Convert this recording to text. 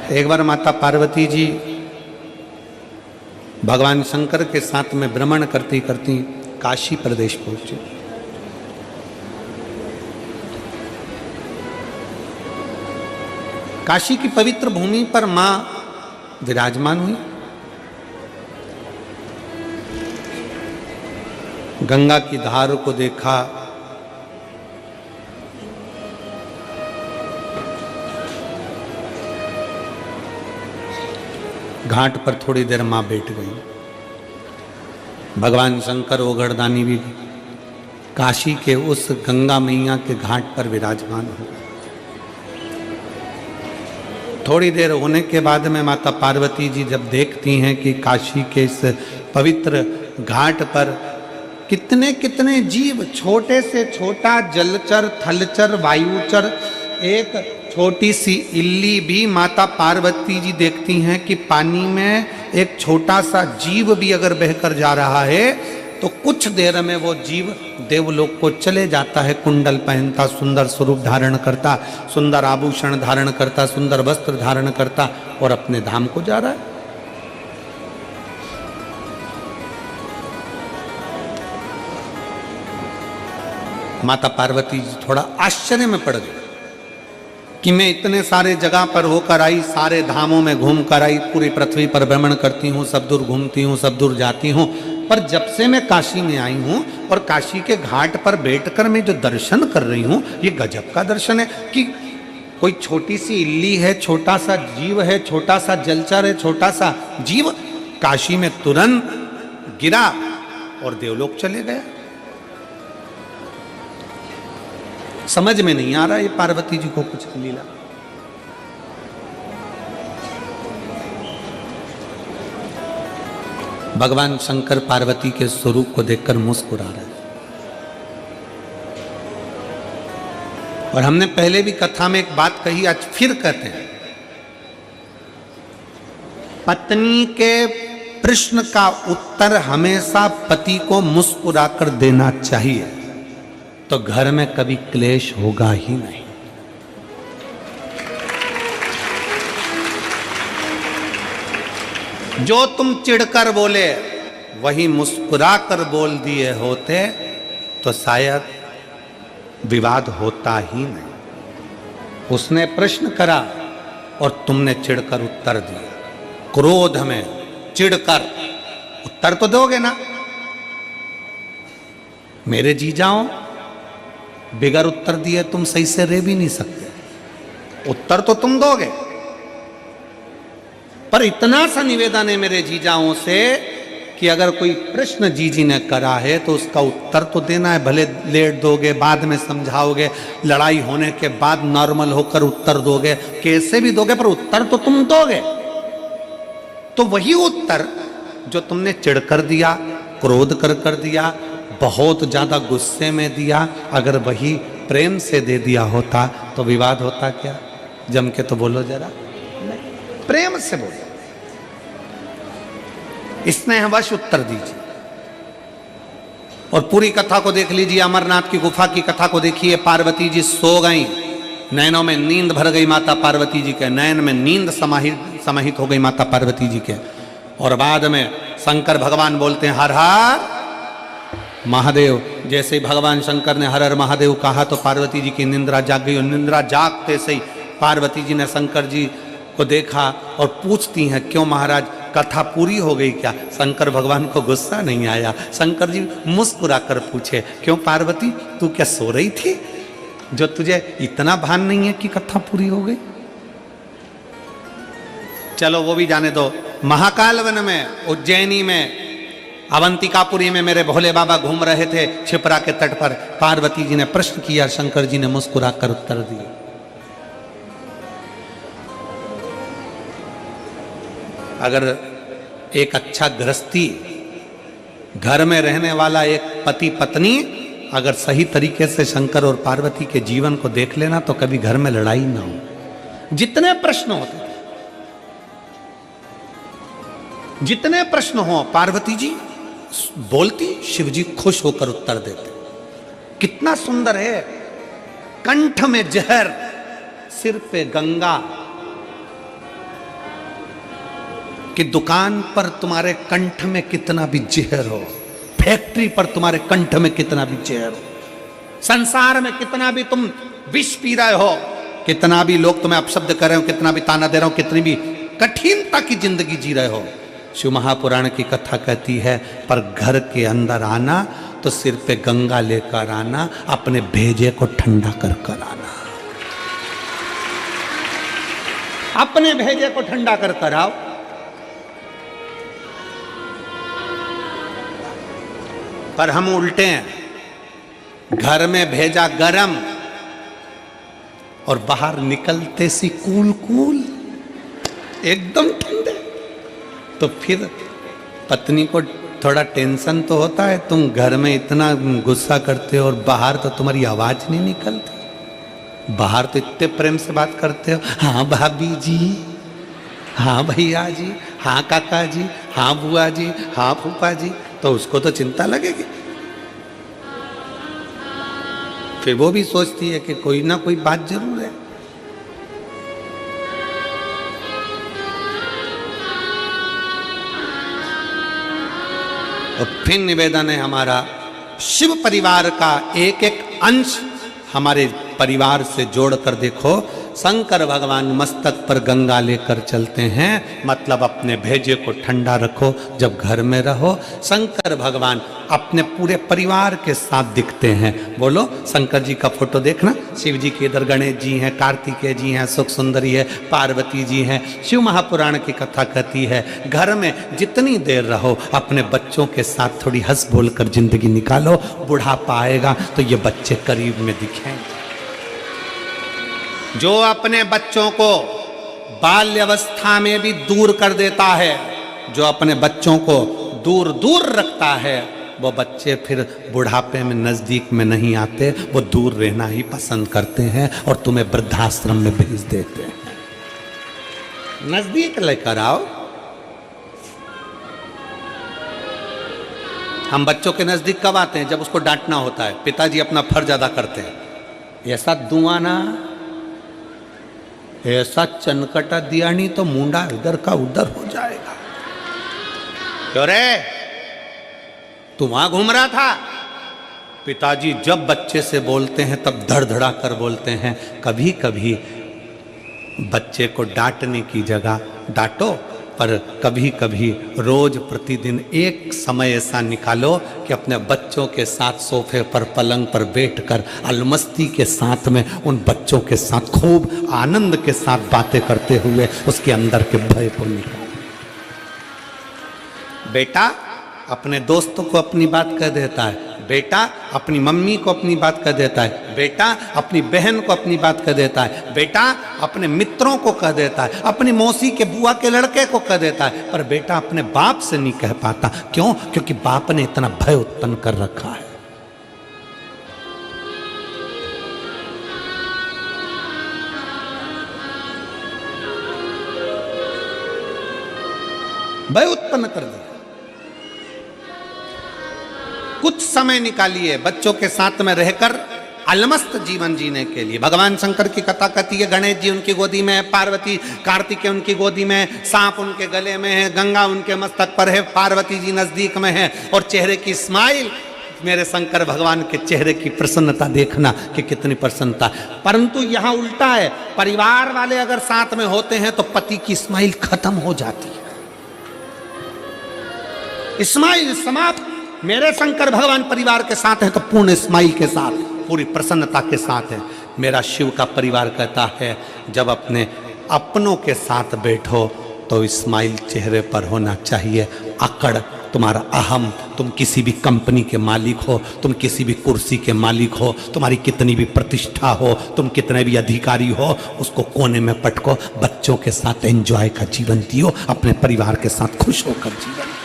एक बार माता पार्वती जी भगवान शंकर के साथ में भ्रमण करती करती काशी प्रदेश पहुंचे। काशी की पवित्र भूमि पर मां विराजमान हुई। गंगा की धार को देखा, घाट पर थोड़ी देर मां बैठ गई। भगवान शंकर ओगरदानी भी काशी के उस गंगा मैया के घाट पर विराजमान हो। थोड़ी देर होने के बाद में माता पार्वती जी जब देखती हैं कि काशी के इस पवित्र घाट पर कितने कितने जीव, छोटे से छोटा जलचर, थलचर, वायुचर, एक छोटी सी इल्ली भी माता पार्वती जी देखती हैं कि पानी में एक छोटा सा जीव भी अगर बहकर जा रहा है तो कुछ देर में वो जीव देवलोक को चले जाता है। कुंडल पहनता, सुंदर स्वरूप धारण करता, सुंदर आभूषण धारण करता, सुंदर वस्त्र धारण करता और अपने धाम को जा रहा है। माता पार्वती जी थोड़ा आश्चर्य में पड़ गई कि मैं इतने सारे जगह पर होकर आई, सारे धामों में घूम कर आई, पूरी पृथ्वी पर भ्रमण करती हूँ, सब दूर घूमती हूँ, सब दूर जाती हूँ, पर जब से मैं काशी में आई हूँ और काशी के घाट पर बैठकर मैं जो दर्शन कर रही हूँ, ये गजब का दर्शन है कि कोई छोटी सी इल्ली है, छोटा सा जीव है, छोटा सा जलचर है, छोटा सा जीव काशी में तुरंत गिरा और देवलोक चले गया। समझ में नहीं आ रहा ये पार्वती जी को कुछ लीला। भगवान शंकर पार्वती के स्वरूप को देखकर मुस्कुरा रहे हैं। और हमने पहले भी कथा में एक बात कही, आज फिर कहते हैं, पत्नी के प्रश्न का उत्तर हमेशा पति को मुस्कुराकर देना चाहिए, तो घर में कभी क्लेश होगा ही नहीं। जो तुम चिढ़कर बोले वही मुस्कुराकर बोल दिए होते तो शायद विवाद होता ही नहीं। उसने प्रश्न करा और तुमने चिढ़कर उत्तर दिया। क्रोध में चिढ़कर उत्तर तो दोगे ना। मेरे जीजाओं, बिगर उत्तर दिए तुम सही से रह भी नहीं सकते। उत्तर तो तुम दोगे, पर इतना सा निवेदन है मेरे जीजाओं से कि अगर कोई प्रश्न जीजी ने करा है तो उसका उत्तर तो देना है। भले लेट दोगे, बाद में समझाओगे, लड़ाई होने के बाद नॉर्मल होकर उत्तर दोगे, कैसे भी दोगे, पर उत्तर तो तुम दोगे। तो वही उत्तर जो तुमने चिढ़कर दिया, क्रोध कर दिया, बहुत ज्यादा गुस्से में दिया, अगर वही प्रेम से दे दिया होता तो विवाद होता क्या? जम के तो बोलो जरा। प्रेम से बोलो, स्नेहवश उत्तर दीजिए। और पूरी कथा को देख लीजिए, अमरनाथ की गुफा की कथा को देखिए। पार्वती जी सो गई, नैनों में नींद भर गई माता पार्वती जी के, नयन में नींद समाहित हो गई माता पार्वती जी के। और बाद में शंकर भगवान बोलते हैं हर हर महादेव। जैसे ही भगवान शंकर ने हर हर महादेव कहा तो पार्वती जी की निंद्रा जाग गई। और निंद्रा जागते से ही पार्वती जी ने शंकर जी को देखा और पूछती हैं, क्यों महाराज, कथा पूरी हो गई क्या? शंकर भगवान को गुस्सा नहीं आया। शंकर जी मुस्कुरा कर पूछे, क्यों पार्वती, तू क्या सो रही थी जो तुझे इतना भान नहीं है कि कथा पूरी हो गई? चलो वो भी जाने दो। महाकाल वन में, उज्जैनी में, अवंतिकापुरी में मेरे भोले बाबा घूम रहे थे क्षिप्रा के तट पर। पार्वती जी ने प्रश्न किया, शंकर जी ने मुस्कुरा कर उत्तर दिए। अगर एक अच्छा गृहस्थी, घर में रहने वाला एक पति पत्नी अगर सही तरीके से शंकर और पार्वती के जीवन को देख लेना तो कभी घर में लड़ाई ना हो। जितने प्रश्न होते थे, जितने प्रश्न हो, पार्वती जी बोलती, शिव जी खुश होकर उत्तर देते। कितना सुंदर है। कंठ में जहर, सिर पे गंगा, कि दुकान पर तुम्हारे कंठ में कितना भी जहर हो, फैक्ट्री पर तुम्हारे कंठ में कितना भी जहर हो, संसार में कितना भी तुम विष पी रहे हो, कितना भी लोग तुम्हें अपशब्द कर रहे हो, कितना भी ताना दे रहे हो, कितनी भी कठिनता की जिंदगी जी रहे हो, शिव महापुराण की कथा कहती है पर घर के अंदर आना तो सिर पे गंगा लेकर आना, अपने भेजे को ठंडा कर कर आना, अपने भेजे को ठंडा कर कर आओ। पर हम उल्टे हैं, घर में भेजा गरम और बाहर निकलते सी कूल कूल एकदम ठंडे। तो फिर पत्नी को थोड़ा टेंशन तो होता है, तुम घर में इतना गुस्सा करते हो और बाहर तो तुम्हारी आवाज नहीं निकलती, बाहर तो इतने प्रेम से बात करते हो, हाँ भाभी जी, हाँ भैया जी, हाँ काका जी, हाँ बुआ जी, हाँ फूफा जी, तो उसको तो चिंता लगेगी। फिर वो भी सोचती है कि कोई ना कोई बात जरूर है। और फिर निवेदन है हमारा, शिव परिवार का एक एक अंश हमारे परिवार से जोड़कर देखो। शंकर भगवान मस्तक पर गंगा लेकर चलते हैं, मतलब अपने भेजे को ठंडा रखो जब घर में रहो। शंकर भगवान अपने पूरे परिवार के साथ दिखते हैं। बोलो शंकर जी का फोटो देखना, शिव जी के इधर गणेश जी हैं, कार्तिकेय जी हैं, सुख सुंदरी है, पार्वती जी हैं। शिव महापुराण की कथा कहती है घर में जितनी देर रहो अपने बच्चों के साथ थोड़ी हंस बोल कर जिंदगी निकालो, बुढ़ापा आएगा तो ये बच्चे करीब में दिखेंगे। जो अपने बच्चों को बाल्यावस्था में भी दूर कर देता है, जो अपने बच्चों को दूर दूर रखता है, वो बच्चे फिर बुढ़ापे में नजदीक में नहीं आते, वो दूर रहना ही पसंद करते हैं और तुम्हें वृद्धाश्रम में भेज देते हैं। नजदीक लेकर आओ। हम बच्चों के नजदीक कब आते हैं? जब उसको डांटना होता है। पिताजी अपना फर्ज अदा करते हैं। ऐसा दुआना, ऐसा चनकटा दिया नहीं तो मुंडा इधर का उधर हो जाएगा। क्यों रे, तू वहां घूम रहा था? पिताजी जब बच्चे से बोलते हैं तब धड़धड़ा कर बोलते हैं। कभी कभी बच्चे को डांटने की जगह डांटो, पर कभी कभी रोज प्रतिदिन एक समय ऐसा निकालो कि अपने बच्चों के साथ सोफे पर पलंग पर बैठकर अलमस्ती के साथ में उन बच्चों के साथ खूब आनंद के साथ बातें करते हुए उसके अंदर के भय को निकालो। बेटा अपने दोस्तों को अपनी बात कह देता है, बेटा अपनी मम्मी को अपनी बात कह देता है, बेटा अपनी बहन को अपनी बात कह देता है, बेटा अपने मित्रों को कह देता है, अपनी मौसी के बुआ के लड़के को कह देता है, पर बेटा अपने बाप से नहीं कह पाता। क्यों? क्योंकि बाप ने इतना भय उत्पन्न कर रखा है। भय उत्पन्न कर दिया। कुछ समय निकालिए बच्चों के साथ में रहकर अलमस्त जीवन जीने के लिए। भगवान शंकर की कथा कहती है गणेश जी उनकी गोदी में है, पार्वती कार्तिकेय उनकी गोदी में है, सांप उनके गले में है, गंगा उनके मस्तक पर है, पार्वती जी नजदीक में है, और चेहरे की स्माइल, मेरे शंकर भगवान के चेहरे की प्रसन्नता देखना कि कितनी प्रसन्नता। परंतु यहाँ उल्टा है, परिवार वाले अगर साथ में होते हैं तो पति की स्माइल खत्म हो जाती है। स्माइल समाप्त। मेरे शंकर भगवान परिवार के साथ हैं तो पूर्ण स्माइल के साथ, पूरी प्रसन्नता के साथ है। मेरा शिव का परिवार कहता है जब अपने अपनों के साथ बैठो तो स्माइल चेहरे पर होना चाहिए। अकड़, तुम्हारा अहम, तुम किसी भी कंपनी के मालिक हो, तुम किसी भी कुर्सी के मालिक हो, तुम्हारी कितनी भी प्रतिष्ठा हो, तुम कितने भी अधिकारी हो, उसको कोने में पटको। बच्चों के साथ एंजॉय का जीवन जियो, अपने परिवार के साथ खुश होकर जीवन।